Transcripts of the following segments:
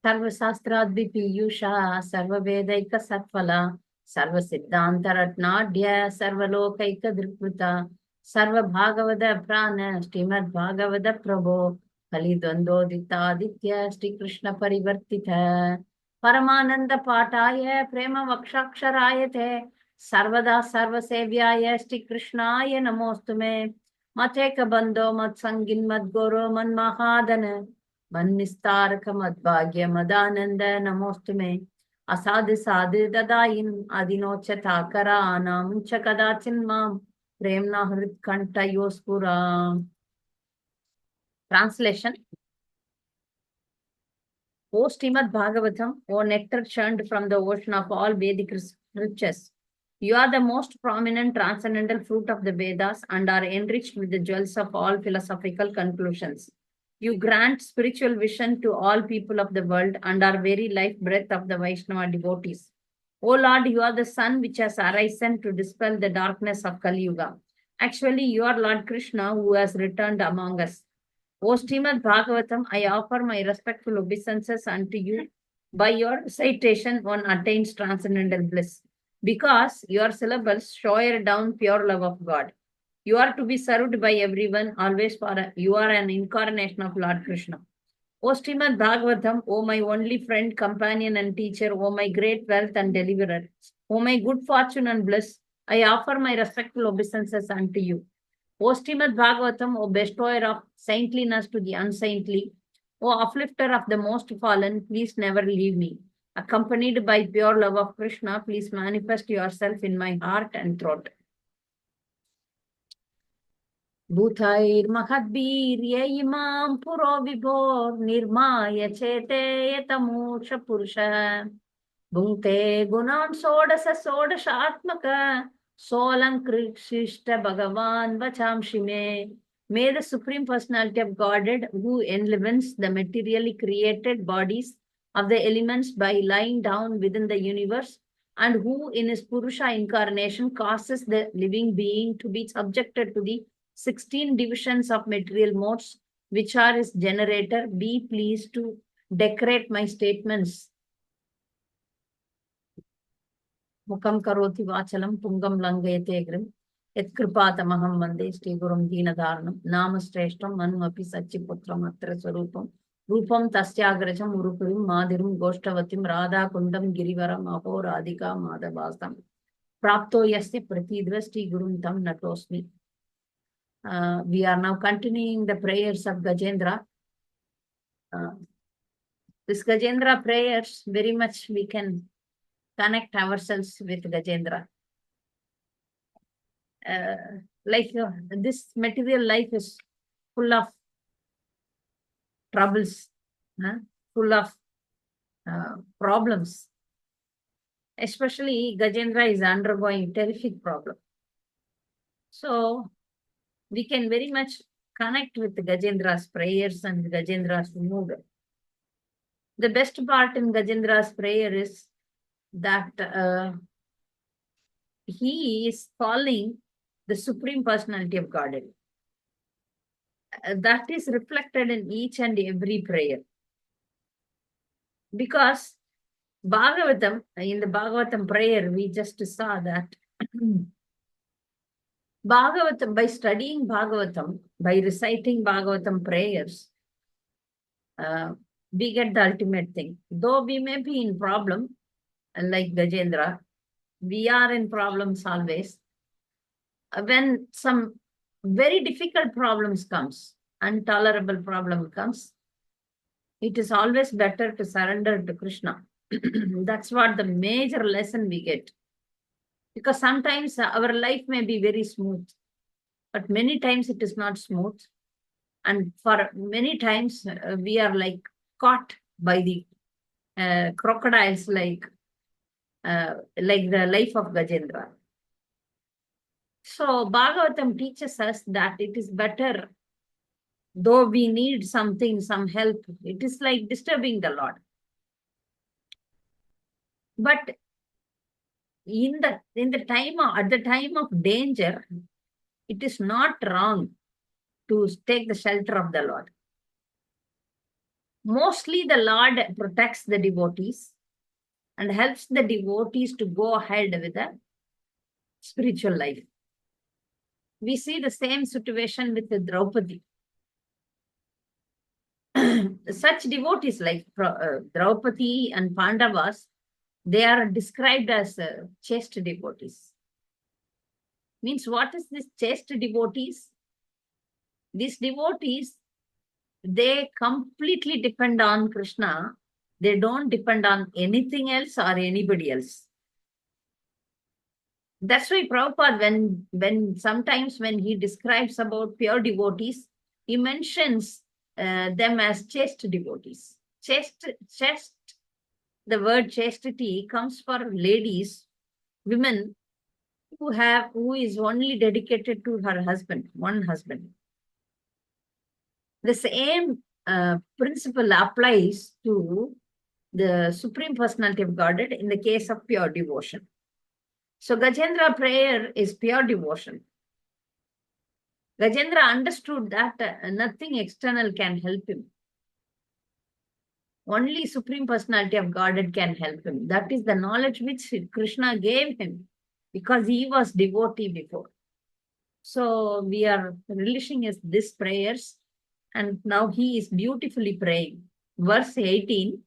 सर्वशास्त्राद्विपीयूषा सर्ववेदैकसत्फला सर्वसिद्धान्तरत्नाढ्य सर्वलोकैकदृक्कृता सर्वभागवत प्राण श्रीमद्भागवत प्रभो कलिद्वन्द्वोदितादित्य श्रीकृष्ण परिवर्तित परमानंद पाठाय प्रेम वक्षाक्षराय ते सर्वदा सर्वसेव्याय श्रीकृष्णाय नमोस्तुमे मतेक बंधो मत्संगिन मद्गुरो मन्महादन मन्निस्तारक मद्भाग्य मदानंद नमोस्तुमे असाधु साधु ददाइन अधिनोच्चताकरा नामुच्च कदाचिन् मां प्रेम्णा हृत्कण्ठयोस्फुरा. Translation. O Srimad Bhagavatam, O nectar churned from the ocean of all Vedic scriptures, you are the most prominent transcendental fruit of the Vedas and are enriched with the jewels of all philosophical conclusions. You grant spiritual vision to all people of the world and are very life breath of the Vaishnava devotees. O Lord, you are the sun which has arisen to dispel the darkness of Kali Yuga. Actually, you are Lord Krishna who has returned among us. O Srimad Bhagavatam, I offer my respectful obeisances unto you. By your recitation, one attains transcendental bliss, because your syllables shower down pure love of God. You are to be served by everyone, always you are an incarnation of Lord Krishna. O Srimad Bhagavatam, O my only friend, companion and teacher, O my great wealth and deliverer, O my good fortune and bliss, I offer my respectful obeisances unto you. O Srimad Bhagavatam, O bestower of saintliness to the unsaintly, O uplifter of the most fallen, please never leave me. Accompanied by pure love of Krishna, please manifest yourself in my heart and throat. Bhutair mahadbirya imam puro vibhor nirmaya chete yatamusha purusha bhunte gunan sodasa sodashatmaka Solankrishta Bhagavan Vachamshime. May the Supreme Personality of Godhead, who enlivens the materially created bodies of the elements by lying down within the universe, and who in his Purusha incarnation causes the living being to be subjected to the 16 divisions of material modes, which are his generator, be pleased to decorate my statements. Mukam karoti vachalam pungam langayate grim yatkripathamaham vande Shri Gurum Deenadharanam namashreshtam manu api sachiputram atra swarupam rupam tasyagrajam urupurim madhirum goshtavatim radha kundam girivaram aho radhika madhavasam prapto yasya pratidva Shri Gurum tam natosmi. We are now continuing the prayers of Gajendra. This Gajendra prayers, very much we can connect ourselves with Gajendra. This material life is full of troubles, full of problems. Especially Gajendra is undergoing terrific problem. So we can very much connect with Gajendra's prayers and Gajendra's mood. The best part in Gajendra's prayer is that he is calling the Supreme Personality of Godhead. That is reflected in each and every prayer. Because Bhagavatam, in the Bhagavatam prayer, we just saw that Bhagavatam, by studying Bhagavatam, by reciting Bhagavatam prayers, we get the ultimate thing. Though we may be in problem, like Gajendra, we are in problems always. When some very difficult problems comes, intolerable problem comes, it is always better to surrender to Krishna. That's what the major lesson we get. Because sometimes our life may be very smooth, but many times it is not smooth. And for many times we are like caught by the crocodiles, like the life of Gajendra. So Bhagavatam teaches us that it is better, though we need something, some help, it is like disturbing the Lord. But at the time of danger, it is not wrong to take the shelter of the Lord. Mostly the Lord protects the devotees and helps the devotees to go ahead with a spiritual life. We see the same situation with the Draupadi. Such devotees like Draupadi and Pandavas, they are described as chaste devotees. Means what is this chaste devotees? These devotees, they completely depend on Krishna. They don't depend on anything else or anybody else. That's why Prabhupada, when sometimes when he describes about pure devotees, he mentions them as chaste devotees. Chaste, the word chastity comes for ladies, women who is only dedicated to her husband, one husband. The same principle applies to the Supreme Personality of Godhead in the case of pure devotion. So Gajendra prayer is pure devotion. Gajendra understood that nothing external can help him. Only Supreme Personality of Godhead can help him. That is the knowledge which Krishna gave him because he was devotee before. So we are relishing these prayers, and now he is beautifully praying. Verse 18.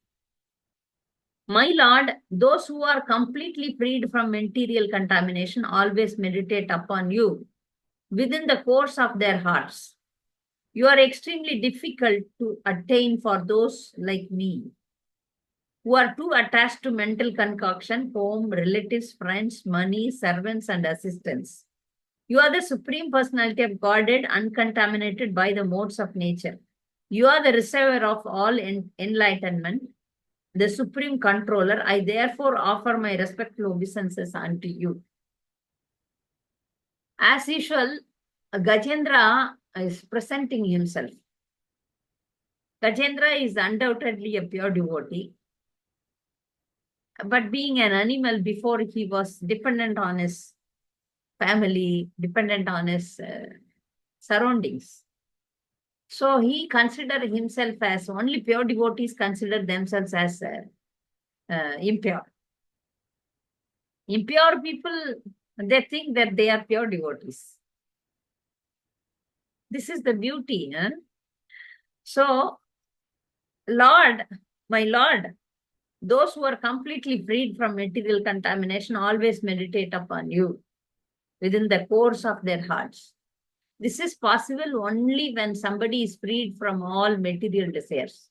My Lord, those who are completely freed from material contamination always meditate upon you within the course of their hearts. You are extremely difficult to attain for those like me, who are too attached to mental concoction, home, relatives, friends, money, servants, and assistants. You are the Supreme Personality of Godhead, uncontaminated by the modes of nature. You are the receiver of all enlightenment, the Supreme Controller. I therefore offer my respectful obeisances unto you. As usual, Gajendra is presenting himself. Gajendra is undoubtedly a pure devotee, but being an animal before, he was dependent on his family, dependent on his surroundings. So he considered himself as, only pure devotees consider themselves as impure. Impure people, they think that they are pure devotees. This is the beauty. Huh? So, Lord, my Lord, those who are completely freed from material contamination always meditate upon you within the course of their hearts. This is possible only when somebody is freed from all material desires.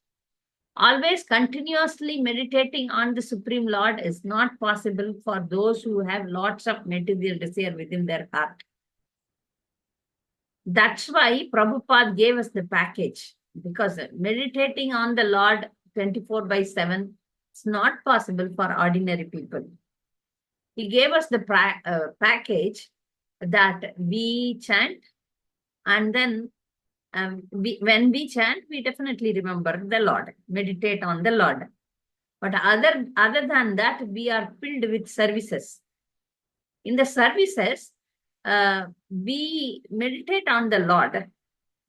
Always continuously meditating on the Supreme Lord is not possible for those who have lots of material desire within their heart. That's why Prabhupada gave us the package, because meditating on the Lord 24/7 is not possible for ordinary people. He gave us the package that we chant, and then when we chant, we definitely remember the Lord, meditate on the Lord. But other than that, we are filled with services. In the services, we meditate on the Lord.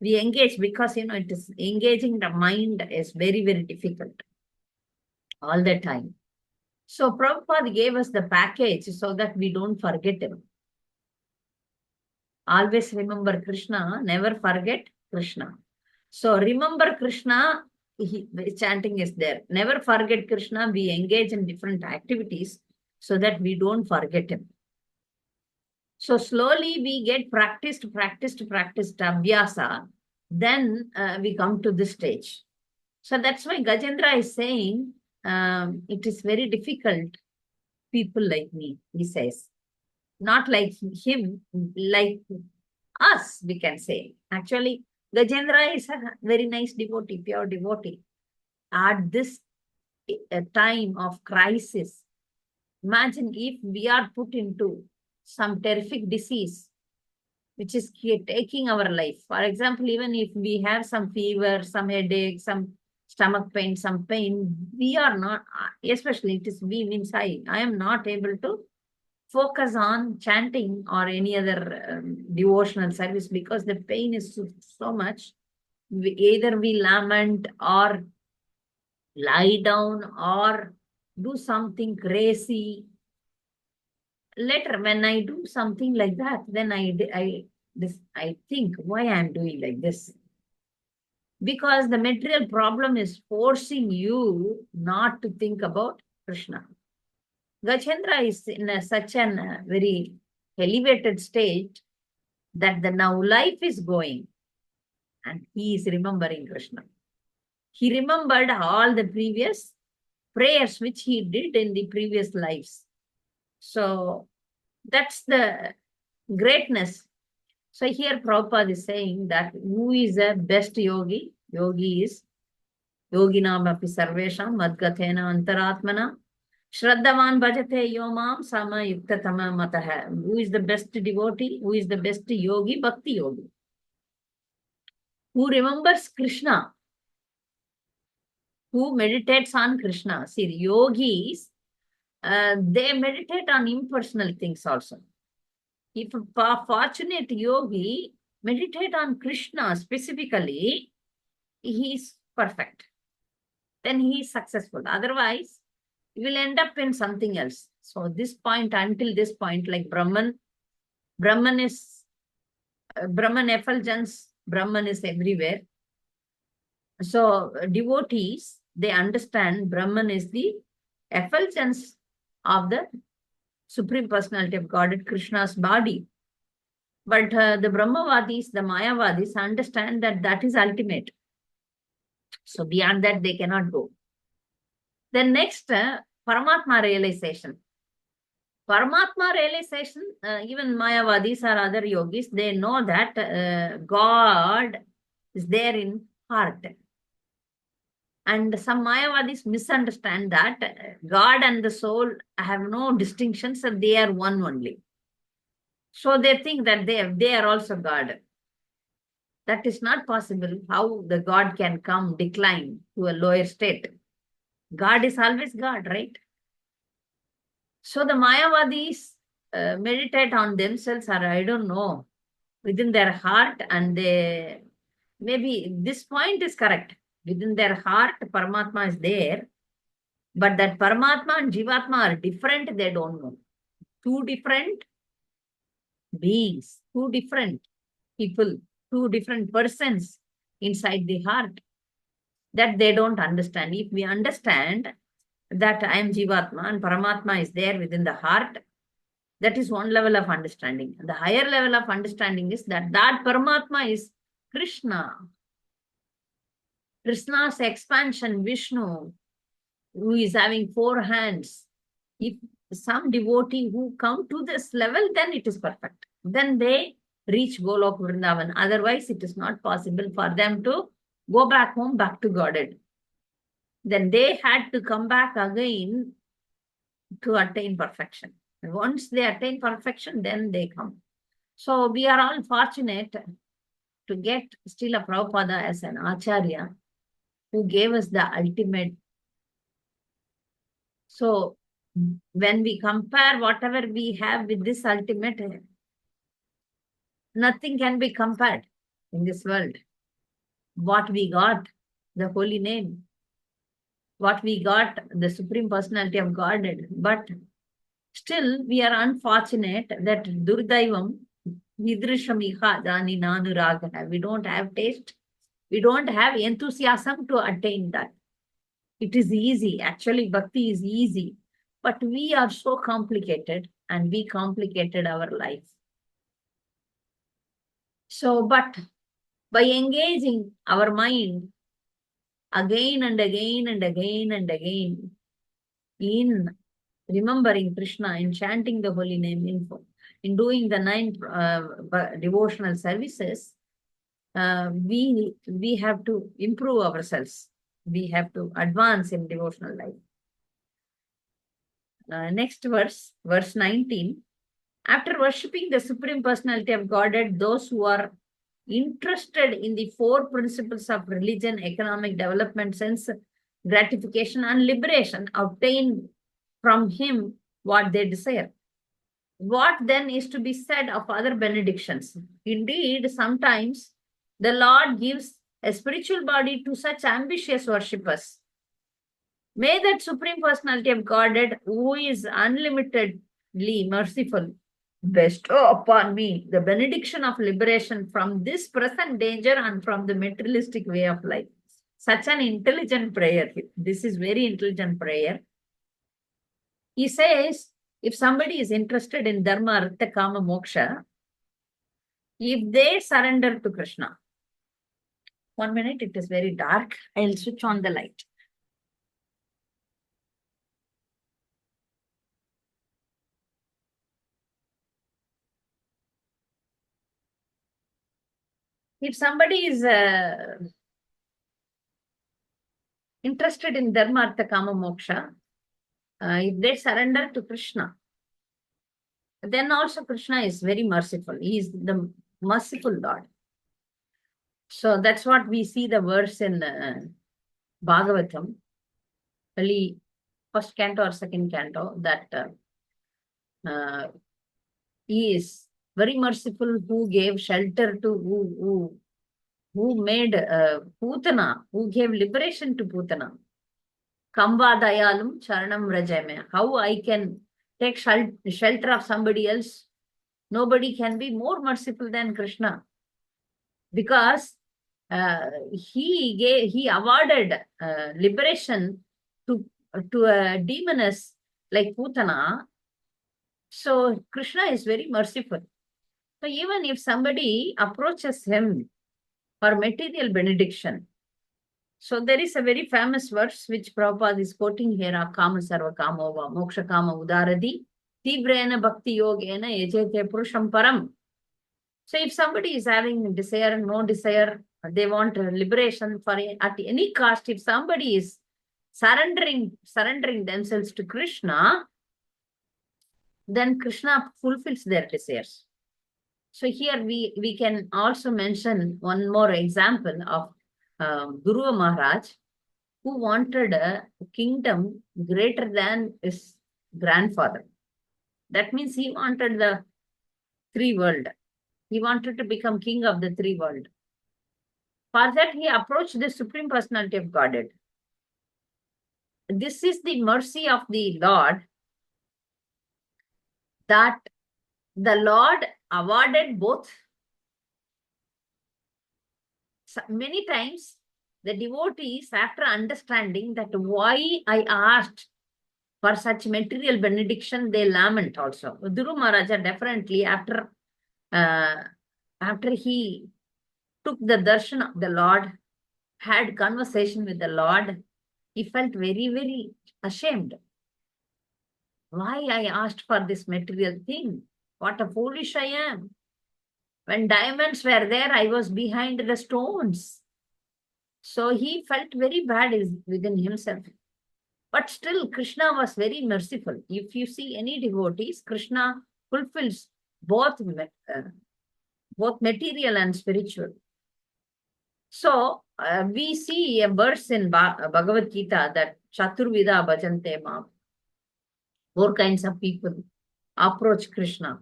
We engage because, it is engaging the mind is very, very difficult all the time. So Prabhupada gave us the package so that we don't forget him. Always remember Krishna, never forget Krishna. So remember Krishna, chanting is there. Never forget Krishna, we engage in different activities so that we don't forget him. So slowly we get practiced, abhyasa, then we come to this stage. So that's why Gajendra is saying, it is very difficult, people like me, he says. Not like him, like us, we can say. Actually, Gajendra is a very nice devotee, pure devotee. At this time of crisis, imagine if we are put into some terrific disease which is taking our life. For example, even if we have some fever, some headache, some stomach pain, some pain, we are not, especially it is we means I am not able to focus on chanting or any other devotional service because the pain is so much. Either we lament or lie down or do something crazy. Later, when I do something like that, then I think why I'm doing like this. Because the material problem is forcing you not to think about Krishna. Gajendra is in such an very elevated state that the now life is going and he is remembering Krishna. He remembered all the previous prayers which he did in the previous lives. So that's the greatness. So here Prabhupada is saying that who is the best yogi? Yogi is yoginam api sarvesham madgathena antaratmana shraddhavan bhajate yomam sama yuktatama matah. Who is the best devotee? Who is the best yogi? Bhakti yogi. Who remembers Krishna? Who meditates on Krishna? See, the yogis, they meditate on impersonal things also. If a fortunate yogi meditate on Krishna specifically, he is perfect. Then he is successful. Otherwise, he will end up in something else. So this point, until this point, like Brahman is Brahman effulgence, Brahman is everywhere. So devotees, they understand Brahman is the effulgence of the Supreme Personality of Godhead, Krishna's body. But the Brahmavadis, the Mayavadis understand that that is ultimate. So beyond that, they cannot go. Then next, Paramatma realization. Paramatma realization, even Mayavadis or other yogis, they know that God is there in heart. And some Mayavadis misunderstand that God and the soul have no distinctions, and they are one only. So they think that they are also God. That is not possible. How the God can come, decline to a lower state? God is always God, right? So the Mayavadis meditate on themselves, or I don't know, within their heart, and they maybe this point is correct. Within their heart, Paramatma is there, but that Paramatma and Jivatma are different, they don't know. Two different beings, two different people, two different persons inside the heart that they don't understand. If we understand that I am Jivatma and Paramatma is there within the heart, that is one level of understanding. The higher level of understanding is that Paramatma is Krishna. Krishna's expansion, Vishnu, who is having four hands. If some devotee who come to this level, then it is perfect. Then they reach Golok Vrindavan. Otherwise, it is not possible for them to go back home, back to Godhead. Then they had to come back again to attain perfection. And once they attain perfection, then they come. So we are all fortunate to get Srila Prabhupada as an Acharya who gave us the ultimate. So when we compare whatever we have with this ultimate, nothing can be compared in this world. What we got, the holy name, what we got, the Supreme Personality of Godhead. But still, we are unfortunate that Durdaivam, Vidrishamiha Dani Nanu Raga. We don't have taste. We don't have enthusiasm to attain that. It is easy. Actually, bhakti is easy. But we are so complicated and we complicated our life. So, but by engaging our mind again and again and again and again in remembering Krishna, in chanting the holy name, in doing the 9 devotional services, we have to improve ourselves. We have to advance in devotional life. Next verse, verse 19. After worshipping the Supreme Personality of Godhead, those who are interested in the 4 principles of religion, economic development, sense gratification, and liberation obtain from him what they desire. What then is to be said of other benedictions? Indeed, sometimes the Lord gives a spiritual body to such ambitious worshippers. May that Supreme Personality of Godhead, who is unlimitedly merciful, bestow upon me the benediction of liberation from this present danger and from the materialistic way of life. Such an intelligent prayer. This is very intelligent prayer. He says, if somebody is interested in Dharma, Artha, Kama, Moksha, if they surrender to Krishna, 1 minute, it is very dark. I'll switch on the light. If somebody is interested in Dharma, Artha, Kama, Moksha, if they surrender to Krishna, then also Krishna is very merciful. He is the merciful Lord. So that's what we see the verse in Bhagavatam, really first canto or second canto, that he is very merciful, who gave shelter to, who made Putana, who gave liberation to Putana. Kamba dayalum charanam rajame. How I can take shelter of somebody else? Nobody can be more merciful than Krishna, because he awarded liberation to a demoness like Putana. So Krishna is very merciful. So even if somebody approaches him for material benediction, so there is a very famous verse which Prabhupada is quoting here: Kama sarva kamo va moksha kama udaradi tivrena bhakti yogena yajete purusham param. So if somebody is having desire, no desire, they want liberation for at any cost, if somebody is surrendering themselves to Krishna, then Krishna fulfills their desires. So here we can also mention one more example of Guru Maharaj, who wanted a kingdom greater than his grandfather. That means he wanted the three world. He wanted to become king of the three world. For that, he approached the Supreme Personality of Godhead. This is the mercy of the Lord, that the Lord awarded both. Many times, the devotees, after understanding that why I asked for such material benediction, they lament also. Dhuru Maharaja definitely, after he took the darshan of the Lord, had conversation with the Lord, he felt very, very ashamed. Why I asked for this material thing? What a foolish I am. When diamonds were there, I was behind the stones. So he felt very bad within himself. But still, Krishna was very merciful. If you see any devotees, Krishna fulfills both material and spiritual. So we see a verse in Bhagavad Gita that Chaturvida bhajante mam. 4 kinds of people approach Krishna.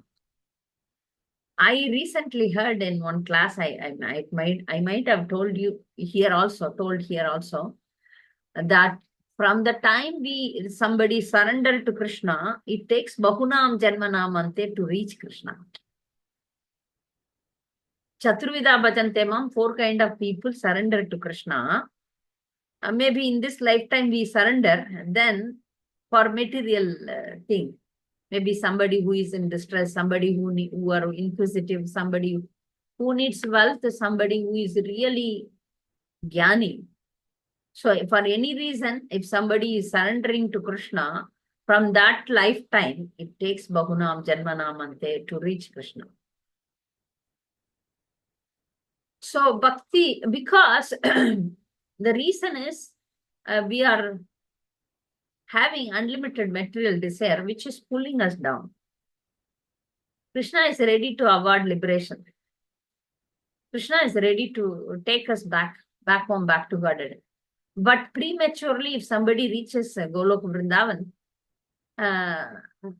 I recently heard in one class, I might have told here also, that from the time somebody surrender to Krishna, it takes Bahunam Janmanamante to reach Krishna. Chaturvida bhajante mam, 4 kind of people surrender to Krishna. Maybe in this lifetime we surrender, then for material thing. Maybe somebody who is in distress, somebody who are inquisitive, somebody who needs wealth, somebody who is really jnani. So for any reason, if somebody is surrendering to Krishna, from that lifetime, it takes Bahunam Janmanamante to reach Krishna. So bhakti, because the reason is we are having unlimited material desire, which is pulling us down. Krishna is ready to award liberation. Krishna is ready to take us back home, back to Godhead. But prematurely, if somebody reaches Golok Vrindavan,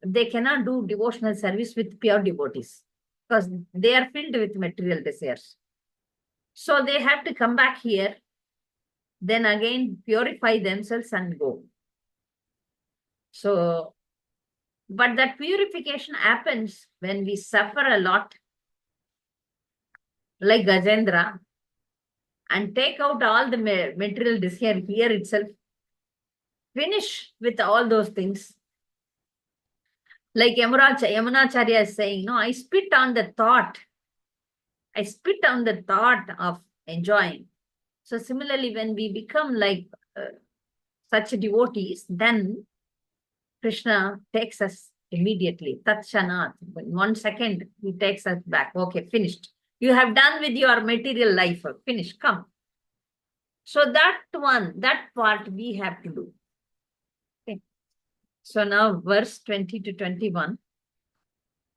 they cannot do devotional service with pure devotees, because they are filled with material desires. So they have to come back here, then again purify themselves and go. So, but that purification happens when we suffer a lot, like Gajendra, and take out all the material desire here itself, finish with all those things. Like Yamunacharya is saying, no, I spit on the thought. I spit on the thought of enjoying. So similarly, when we become like such devotees, then Krishna takes us immediately. Tatshanat. In 1 second, he takes us back. Okay, finished. You have done with your material life. Finish. Come. So that part we have to do. Okay. So now verse 20 to 21.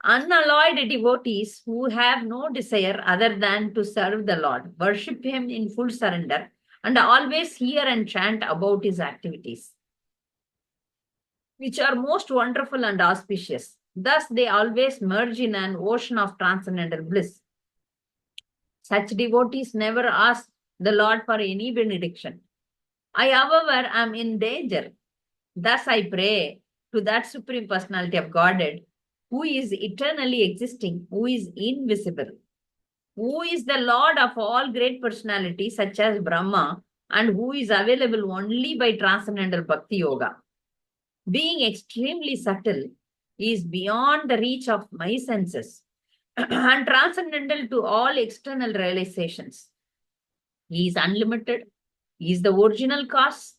Unalloyed devotees who have no desire other than to serve the Lord, worship him in full surrender, and always hear and chant about his activities, which are most wonderful and auspicious. Thus, they always merge in an ocean of transcendental bliss. Such devotees never ask the Lord for any benediction. I, however, am in danger. Thus, I pray to that Supreme Personality of Godhead, who is eternally existing, who is invisible, who is the Lord of all great personalities, such as Brahma, and who is available only by transcendental Bhakti Yoga. Being extremely subtle, he is beyond the reach of my senses and transcendental to all external realizations. He is unlimited, he is the original cause,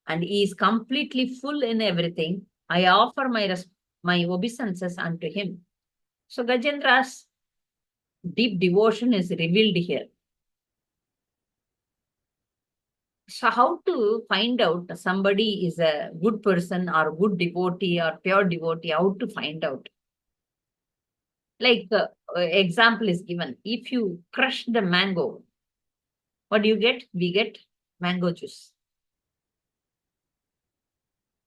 and he is completely full in everything. I offer my obeisances unto him. So Gajendra's deep devotion is revealed here. So how to find out somebody is a good person or good devotee or pure devotee? How to find out? Like example is given. If you crush the mango, what do you get? We get mango juice.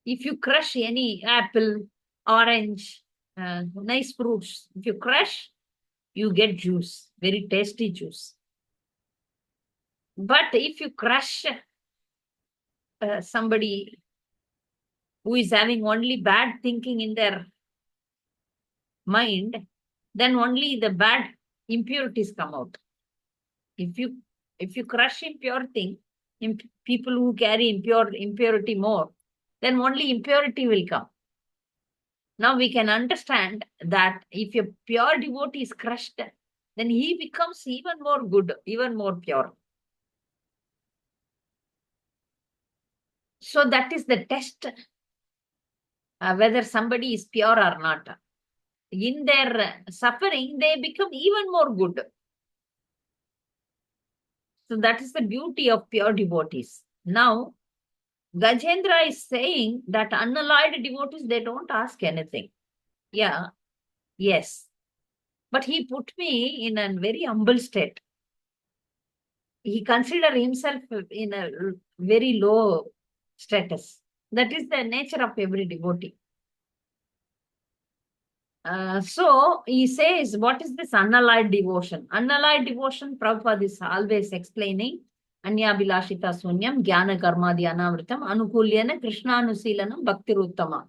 If you crush any apple, orange, nice fruits, if you crush, you get juice, very tasty juice. But if you crush somebody who is having only bad thinking in their mind, then only the bad impurities come out. If you crush impure thing, people who carry impurity more, then only impurity will come. Now we can understand that if a pure devotee is crushed, then he becomes even more good, even more pure. So that is the test, whether somebody is pure or not. In their suffering, they become even more good. So that is the beauty of pure devotees. Now, Gajendra is saying that unalloyed devotees, they don't ask anything. Yeah, yes. But he put me in a very humble state. He considered himself in a very low status. That is the nature of every devotee. So he says, what is this unalloyed devotion? Unalloyed devotion, Prabhupada is always explaining. Anyabhilashita sunyam, jnana karma dhyanamritam, anukulyana krishnanusilanam bhaktiruttama.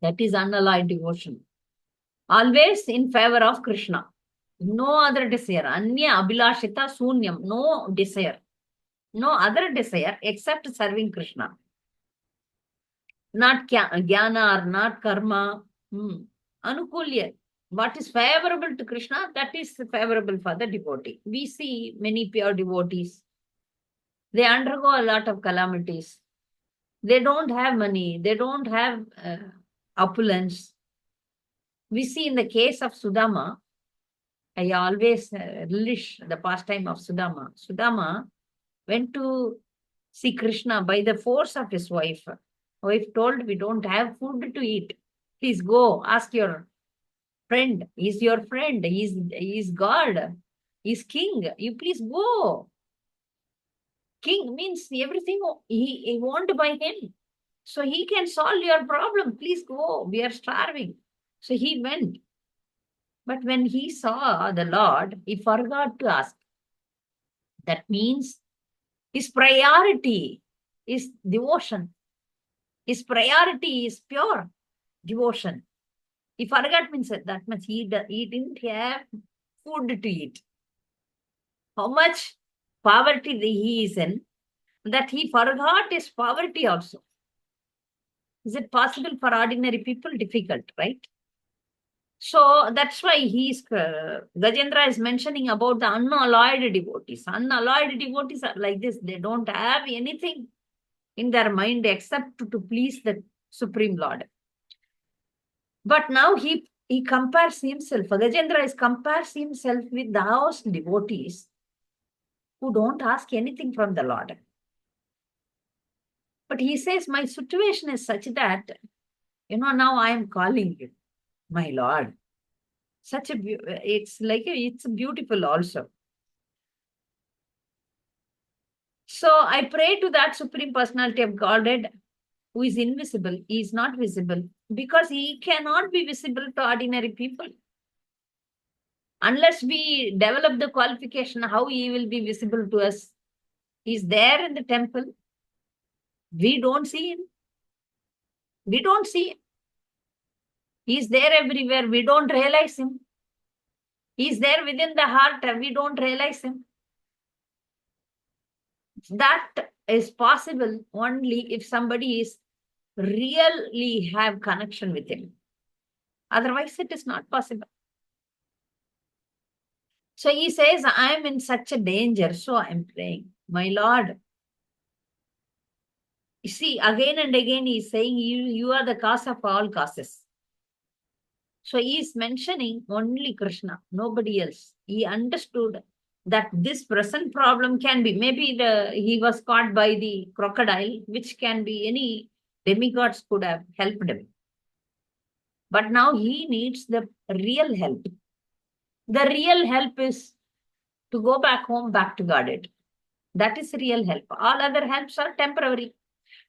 That is unalloyed devotion. Always in favor of Krishna. No other desire. Anya abhilashita sunyam. No desire. No other desire except serving Krishna. Not jnana or not karma. Anukulya. What is favorable to Krishna, that is favorable for the devotee. We see many pure devotees. They undergo a lot of calamities. They don't have money. They don't have opulence. We see in the case of Sudama, I always relish the pastime of Sudama. Sudama went to see Krishna by the force of his wife. Wife told, we don't have food to eat. Please go, ask your friend. He's your friend. He's God. He's king. You please go. King means everything he won't by him. So he can solve your problem. Please go. We are starving. So he went. But when he saw the Lord, he forgot to ask. That means his priority is devotion. His priority is pure devotion. He forgot means that much he didn't have food to eat. How much poverty he is in, that he forgot his poverty also. Is it possible for ordinary people? Difficult, right? So that's why Gajendra is mentioning about the unalloyed devotees. Unalloyed devotees are like this. They don't have anything in their mind except to please the Supreme Lord. But now he compares himself. Gajendra compares himself with those devotees who don't ask anything from the Lord. But he says, my situation is such that, now I am calling you, my Lord. It's beautiful also. So I pray to that Supreme Personality of Godhead who is invisible. He is not visible because he cannot be visible to ordinary people. Unless we develop the qualification, how he will be visible to us? He's there in the temple. We don't see him. We don't see him. He's there everywhere. We don't realize him. He's there within the heart. We don't realize him. That is possible only if somebody is really have connection with him. Otherwise, it is not possible. So he says, I am in such a danger, so I am praying. My Lord, you see, again and again he is saying, you are the cause of all causes. So he is mentioning only Krishna, nobody else. He understood that this present problem can be, maybe he was caught by the crocodile, which can be any demigods could have helped him. But now he needs the real help. The real help is to go back home, back to Godhead. That is real help. All other helps are temporary.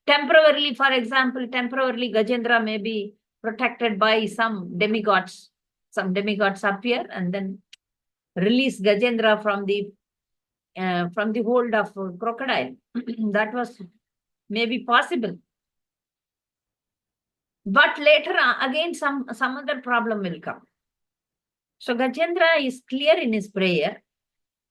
Temporarily, for example, Gajendra may be protected by some demigods. Some demigods appear and then release Gajendra from the hold of crocodile. That was maybe possible. But later again, some other problem will come. So Gajendra is clear in his prayer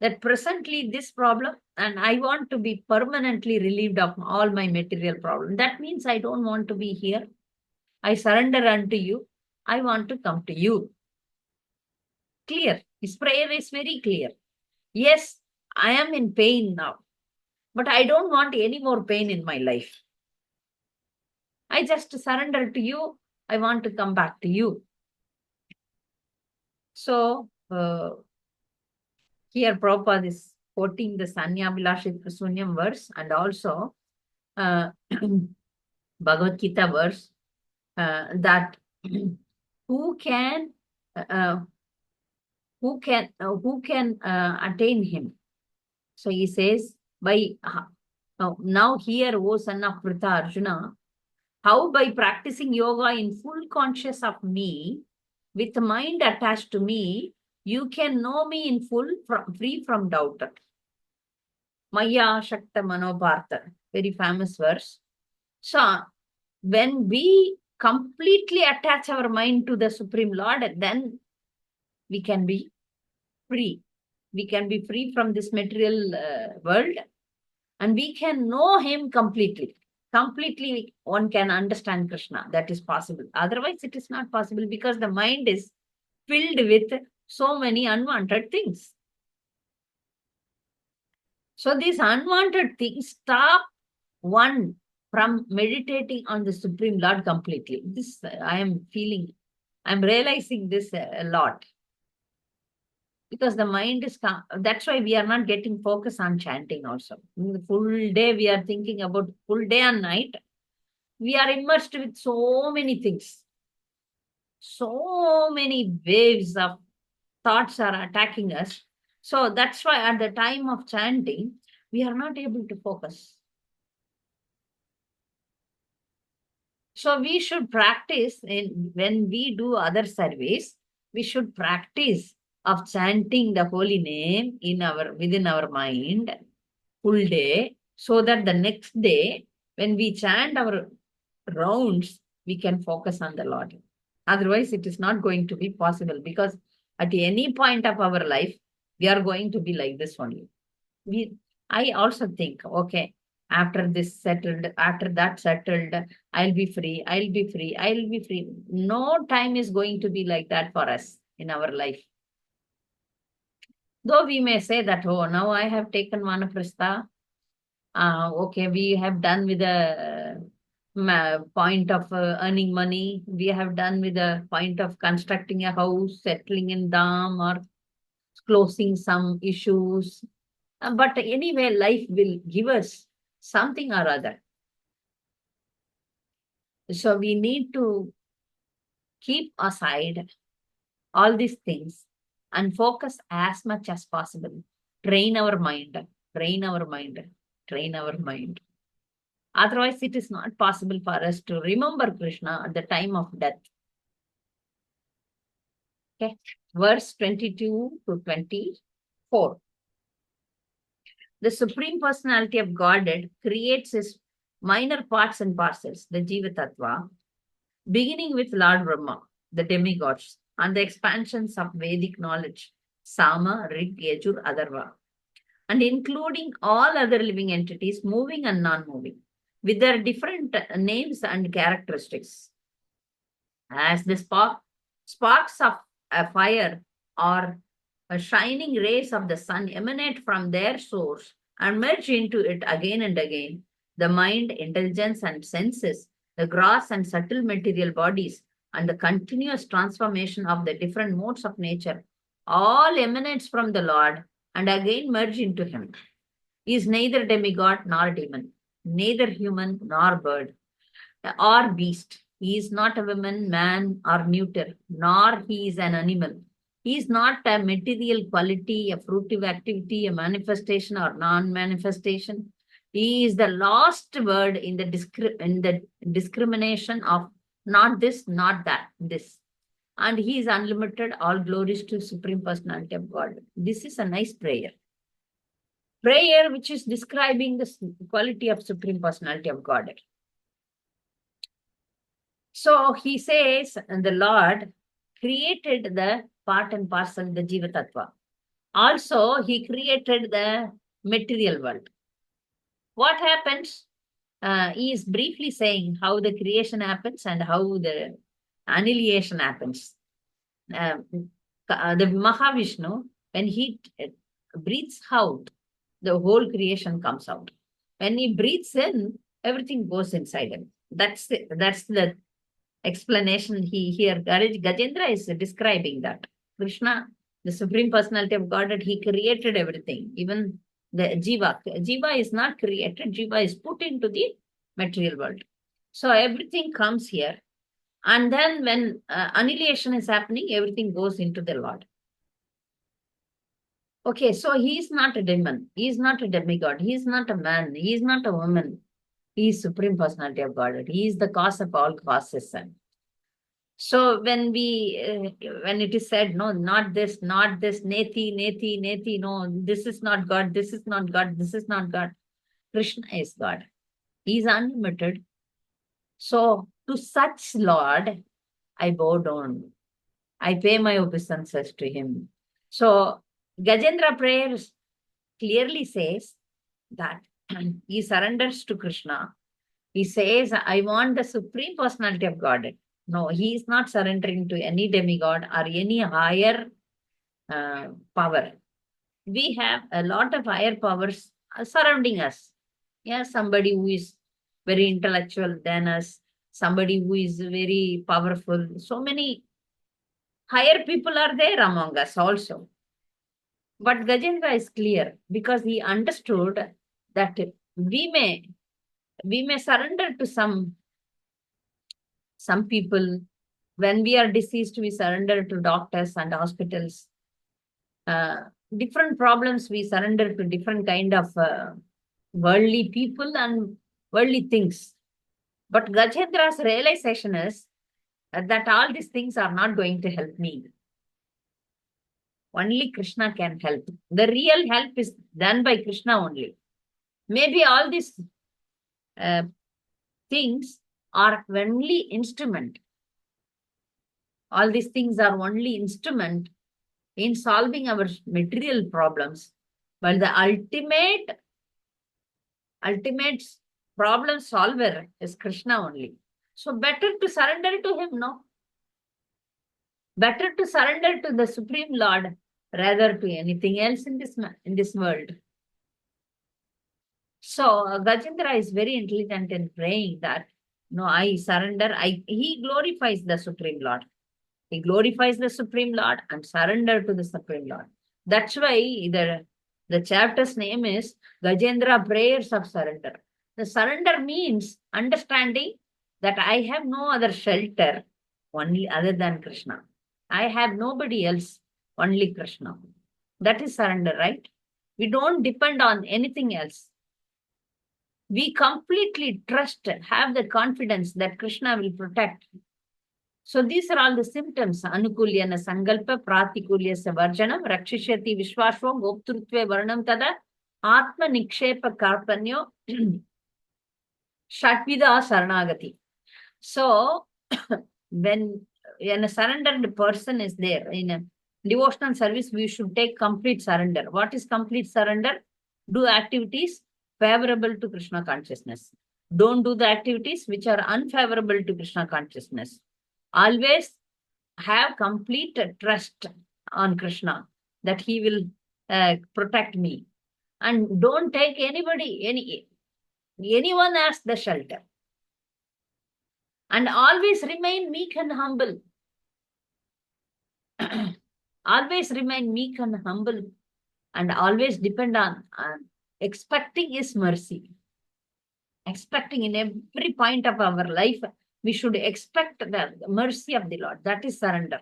that presently this problem, and I want to be permanently relieved of all my material problems. That means I don't want to be here. I surrender unto you. I want to come to you. Clear. His prayer is very clear. Yes, I am in pain now, but I don't want any more pain in my life. I just surrender to you. I want to come back to you. So, here Prabhupada is quoting the Sanyabhilashi Sunyam verse and also Bhagavad Gita verse that who can attain him. So he says, now here, O son of Pritha Arjuna, how by practicing yoga in full conscious of me, with mind attached to me, you can know me in full, free from doubt. Maya Shakta Manobharta, very famous verse. So when we completely attach our mind to the Supreme Lord, then we can be free. We can be free from this material world and we can know him completely. Completely, one can understand Krishna. That is possible. Otherwise, it is not possible because the mind is filled with so many unwanted things. So these unwanted things stop one from meditating on the Supreme Lord completely. This I am feeling, I am realizing this a lot. Because the mind is, that's why we are not getting focus on chanting also. In the full day, we are thinking about full day and night. We are immersed with so many things. So many waves of thoughts are attacking us. So that's why at the time of chanting, we are not able to focus. So we should practice when we do other service, we should practice of chanting the holy name within our mind full day, so that the next day when we chant our rounds, we can focus on the Lord. Otherwise, it is not going to be possible, because at any point of our life, we are going to be like this only. I also think, okay, after this settled, after that settled, I'll be free, I'll be free, I'll be free. No time is going to be like that for us in our life. Though we may say that, oh, now I have taken Vanaprastha, okay, we have done with the point of earning money. We have done with the point of constructing a house, settling in Dham, or closing some issues. But anyway, life will give us something or other. So we need to keep aside all these things and focus as much as possible. Train our mind, train our mind, train our mind. Otherwise, it is not possible for us to remember Krishna at the time of death. Okay, verse 22 to 24. The Supreme Personality of Godhead creates his minor parts and parcels, the Jiva Tattva, beginning with Lord Brahma, the demigods, and the expansions of Vedic knowledge, Sama, Rig, Yajur, Atharva, and including all other living entities, moving and non-moving, with their different names and characteristics. As the sparks of a fire or shining rays of the sun emanate from their source and merge into it again and again, the mind, intelligence, and senses, the gross and subtle material bodies, and the continuous transformation of the different modes of nature all emanates from the Lord and again merge into him. He is neither demigod nor demon, neither human nor bird or beast. He is not a woman, man, or neuter, nor he is an animal. He is not a material quality, a fruitive activity, a manifestation or non-manifestation. He is the last word in the discrimination of not this, not that, this. And he is unlimited. All glories to Supreme Personality of God. This is a nice prayer. Prayer which is describing the quality of Supreme Personality of God. So he says, the Lord created the part and parcel, the Jiva Tattva. Also, he created the material world. What happens? He is briefly saying how the creation happens and how the annihilation happens. The Mahavishnu, when he breathes out, the whole creation comes out. When he breathes in, everything goes inside him. That's the explanation here. Gajendra is describing that. Krishna, the Supreme Personality of Godhead, he created everything. Even the Jiva. Jiva is not created. Jiva is put into the material world. So everything comes here. And then when annihilation is happening, everything goes into the Lord. Okay, so he is not a demon. He is not a demigod. He is not a man. He is not a woman. He is Supreme Personality of Godhead. He is the cause of all causes. So when it is said, no, not this, neti, no, this is not God, this is not God, this is not God. Krishna is God. He is unlimited. So to such Lord, I bow down. I pay my obeisances to him. So Gajendra prayers clearly says that he surrenders to Krishna. He says, I want the Supreme Personality of Godhead. No, he is not surrendering to any demigod or any higher power. We have a lot of higher powers surrounding us. Yeah, somebody who is very intellectual than us, somebody who is very powerful. So many higher people are there among us also. But Gajendra is clear because he understood that we may surrender to some people. When we are deceased, we surrender to doctors and hospitals. Different problems, we surrender to different kind of worldly people and worldly things. But Gajendra's realization is that all these things are not going to help me. Only Krishna can help. The real help is done by Krishna only. Maybe all these things are only instrument. All these things are only instrument in solving our material problems. But the ultimate problem solver is Krishna only. So better to surrender to him, no? Better to surrender to the Supreme Lord rather to anything else in this world. So Gajendra is very intelligent in praying that, no, I surrender. He glorifies the Supreme Lord. He glorifies the Supreme Lord and surrender to the Supreme Lord. That's why the chapter's name is Gajendra Prayers of Surrender. The surrender means understanding that I have no other shelter only other than Krishna. I have nobody else, only Krishna. That is surrender, right? We don't depend on anything else. We completely trust, have the confidence that Krishna will protect. So these are all the symptoms. Anukulyana sangalpa, pratikulyasya varjanam, rakshishyati vishwasvo, goptrutve varnam tada, atma nikshepa karpanyo, shatvida saranagati. So when a surrendered person is there in a devotional service, we should take complete surrender. What is complete surrender? Do activities favorable to Krishna consciousness. Don't do the activities which are unfavorable to Krishna consciousness. Always have complete trust on Krishna that he will protect me. And don't take anyone as the shelter. And always remain meek and humble. Always remain meek and humble. And always depend on expecting his mercy. Expecting in every point of our life, we should expect the mercy of the Lord. That is surrender.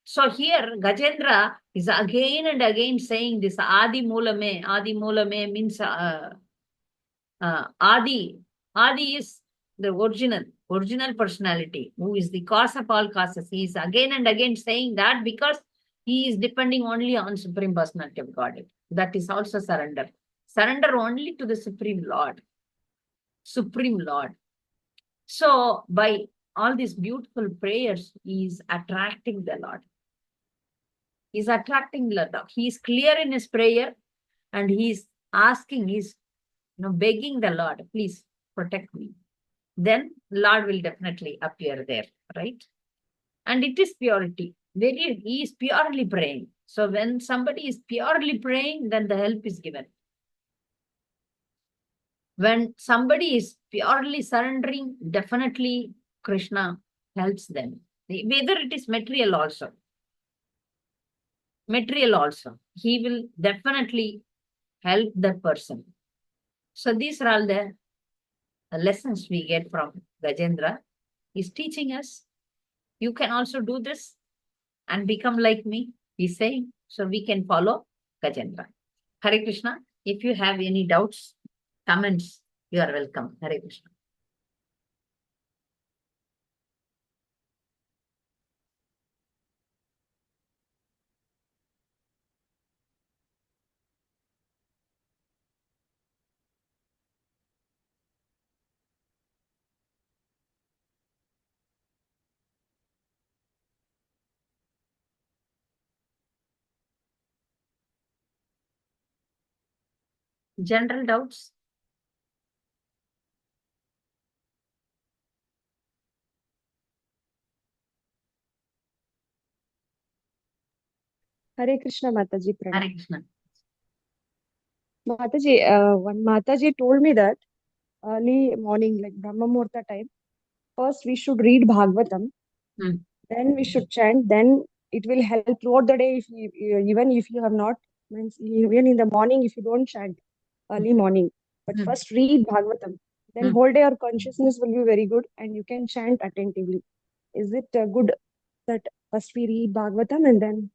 So here Gajendra is again and again saying this Adi Mulame. Adi Mulame means Adi. Adi is the original personality who is the cause of all causes. He is again and again saying that because he is depending only on Supreme Personality of Godhead. That is also surrender. Surrender only to the Supreme Lord. Supreme Lord. So by all these beautiful prayers, he is attracting the Lord. He is attracting the Lord. He is clear in his prayer and he is asking, he is begging the Lord, please protect me. Then Lord will definitely appear there, right? And it is purity. He is purely praying. So when somebody is purely praying, then the help is given. When somebody is purely surrendering, definitely Krishna helps them. Whether it is material also. Material also. He will definitely help that person. So these are all the lessons we get from Gajendra. He's teaching us. You can also do this and become like me, he's saying. So we can follow Gajendra. Hare Krishna. If you have any doubts, comments, you are welcome. Hare Krishna. General doubts? Hare Krishna, Mataji. Pranam. Hare Krishna. Mataji, one Mataji told me that early morning, like Brahma Muhurta time, first we should read Bhagavatam, then we should chant, then it will help throughout the day. Even if you have not, means even in the morning, if you don't chant early morning, but first read Bhagavatam, then whole day your consciousness will be very good and you can chant attentively. Is it good that first we read Bhagavatam and then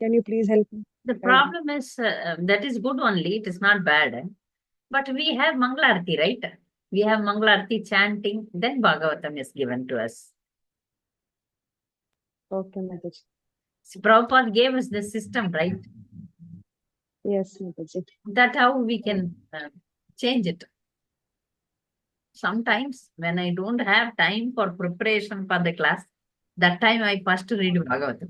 can you please help me? The problem is that is good only. It is not bad. But we have Mangalarti, right? We have Mangalarti chanting, then Bhagavatam is given to us. Okay, Mataji. So Prabhupada gave us the system, right? Yes, Mataji. That's how we can change it. Sometimes when I don't have time for preparation for the class, that time I first read Bhagavatam.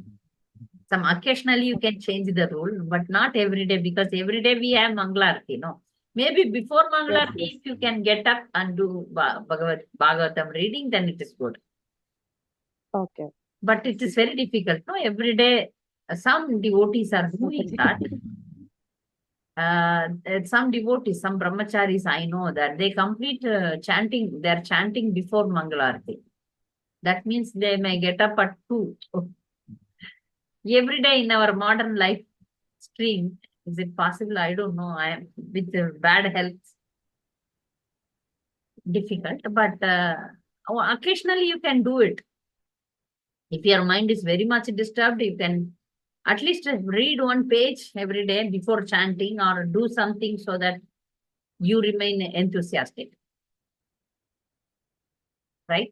Some occasionally you can change the rule, but not every day, because every day we have Mangalarti, no. Maybe before Yes, Mangalarti, yes. if you can get up and do Bhagavatam reading, then it is good. Okay. But it is very difficult, no. Every day, some devotees are doing that. Some devotees, some brahmacharis, I know that they complete chanting, they're chanting before Mangalarti. That means they may get up at 2. Every day in our modern life stream, is it possible? I don't know. I am with bad health, difficult, but occasionally you can do it. If your mind is very much disturbed, you can at least read one page every day before chanting, or do something so that you remain enthusiastic, right?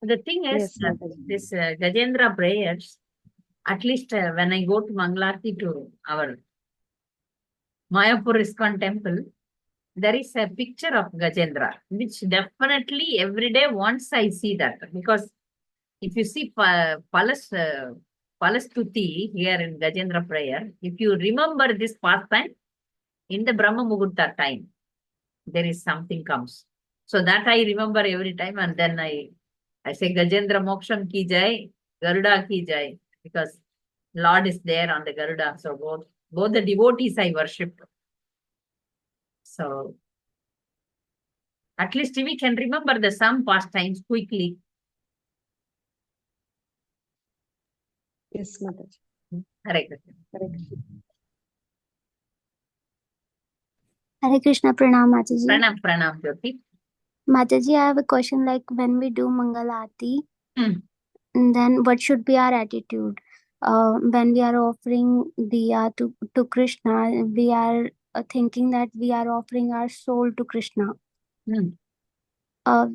The thing is, Yes, Mataji. this Gajendra prayers, at least when I go to Mangalarti to our Mayapur ISKCON temple, there is a picture of Gajendra, which definitely every day once I see that. Because if you see Palastuti here in Gajendra prayer, if you remember this pastime, in the Brahma Muhurta time, there is something comes. So that I remember every time, and then I say Gajendra Moksham ki jai, Garuda ki jai, because Lord is there on the Garuda. So both the devotees I worship. So at least we can remember the some pastimes quickly. Yes, Mataji. Correct. Correct. Hare Krishna, Pranam Mataji. Pranam, Jyoti. Mataji, I have a question, like when we do Mangal Aarti, Hmm. then what should be our attitude? When we are offering diya to Krishna, we are thinking that we are offering our soul to Krishna. Hmm. Uh,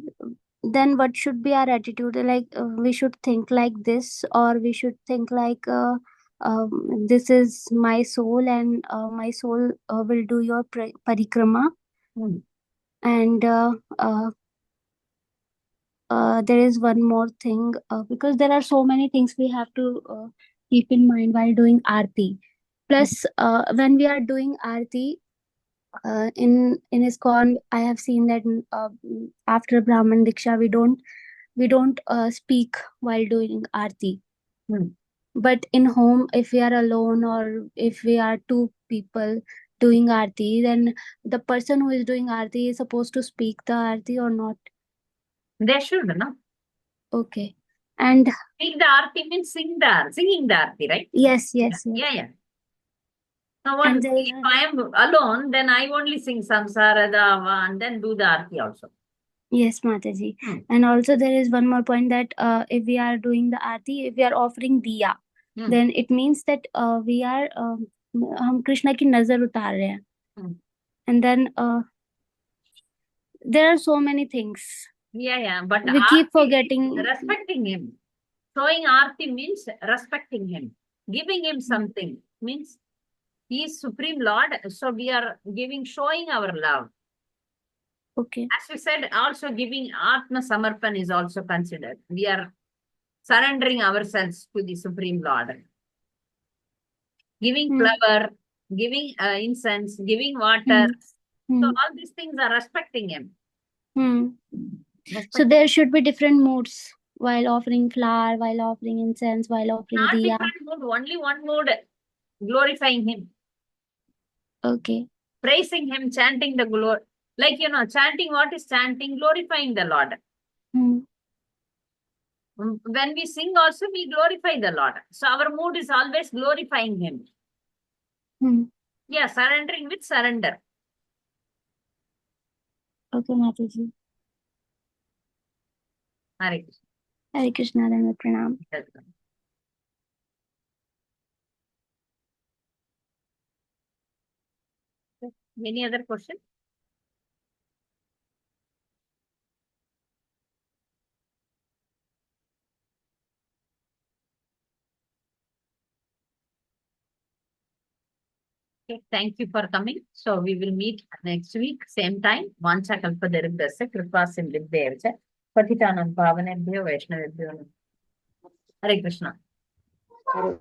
then what should be our attitude? Like we should think like this, or we should think like this is my soul, and my soul will do your parikrama. Hmm. And there is one more thing, because there are so many things we have to keep in mind while doing aarti. Plus, when we are doing aarti in ISKCON, I have seen that after Brahman Diksha, we don't speak while doing aarti. Hmm. But in home, if we are alone or if we are two people doing aarti, then the person who is doing aarti is supposed to speak the aarti or not? They should, no? Okay. And Speak the arti means singing the arti, right? yes. Yeah. Now, And if I am alone, then I only sing Samsara Dava and then do the arti also. yes, Mataji. Hmm. And also there is one more point, that if we are doing the aarti, if we are offering diya, then it means that we are हम कृष्णा की नजर उतार रहे हैं. And then there are so many things. Yeah. But We keep forgetting. Respecting him. Showing arti means respecting him. Giving him something means he is Supreme Lord. So we are showing our love. Okay. As we said, also giving Atma Samarpan is also considered. We are surrendering ourselves to the Supreme Lord. Giving flower, giving incense, giving water. So all these things are respecting him. So there should be different moods while offering flower, while offering incense, while offering Not diya. different mood, only one mood, glorifying him. Okay. Praising him, chanting the glory. Like, chanting, what is chanting? Glorifying the Lord. When we sing also, we glorify the Lord. So our mood is always glorifying him. Yeah, surrendering with surrender. Okay, Mataji. Hare Krishna. Hare Krishna, Dhamma Pranam. Any other question? Okay, thank you for coming. So we will meet next week, same time. Vancha kalpadarubhyasya kripa sindhubhyeva patitanam pavanebhyo vaishnavebhyo. Hare Krishna. Hare